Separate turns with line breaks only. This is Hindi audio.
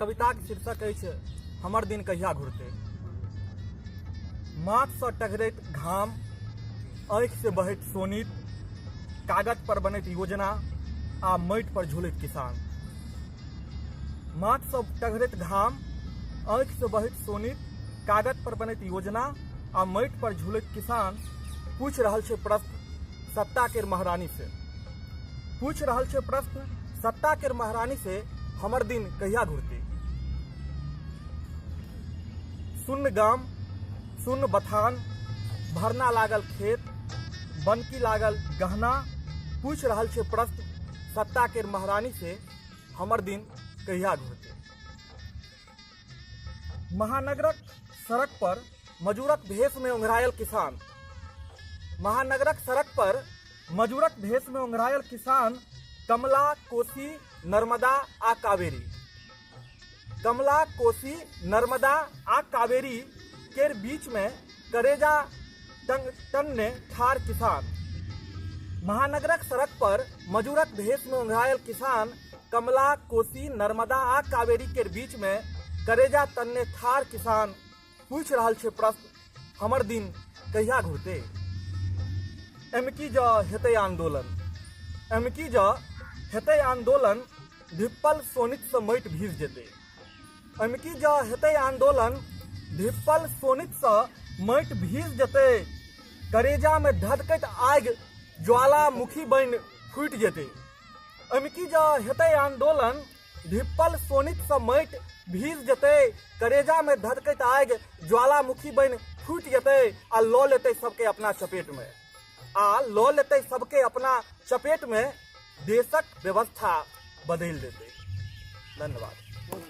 कविताक शीर्षक अछि हमर दिन कहिया घुरतै। माथसँ टघरैत घाम, आँखिसँ बहैत सोनित, कागज पर बनैत योजना आ माटि पर झूलैत किसान। माथसँ टघरैत घाम, आँखिसँ बहैत सोनित, कागज पर बनैत योजना आ माटि पर झूलैत किसान पूछि रहल छै प्रश्न सत्ता केर महारानी से। पूछि रहल छै प्रश्न सत्ता केर महारानी से हमर दिन कहिया घुरतै। शून्य गाम, शून्य बथान, भरना लागल खेत, बनकी लागल गहना, पूछि रहल छै प्रश्न सत्ता केर महारानी से हमर दिन कहिया घुरतै। महानगरक सड़क पर मजूरक भेष में ओंघरायल किसान। महानगरक सड़क पर मजूरक भेष में ओंघरायल किसान कमला, कोसी, नर्मदा आ कावेरी। कमला, कोसी, नर्मदा आ कावेरी केर बीच में करेजा टन्ने ठार किसान। महानगरक सड़क पर मजूरक भेष में ओंघरायल किसान कमला, कोसी, नर्मदा आ कावेरी केर बीच में करेजा तन्ने ठार किसान पूछि रहल छै प्रश्न हमर दिन कहिया घुरतै। एमकी ज हेतै आंदोलन, एमकी ज हेतै आंदोलन, धिप्पल सोनितसँ माटि भीज जेतै। एमकी ज हेतै आंदोलन, धिप्पल सोनितसँ माटि भीज जेतै। करेजामे धधकैत आगि ज्वालामुखी बनि फूटि जेतै। एमकी ज हेतै आंदोलन, धिप्पल सोनितसँ माटि भीज जेतै। करेजामे धधकैत आगि ज्वालामुखी बनि फूटि जेतै आ लऽ लेतै सबके अपना चपेट में। आ लऽ लेतै सबके अपना चपेट में, देशक व्यवस्था बदलि देतै। धन्यवाद।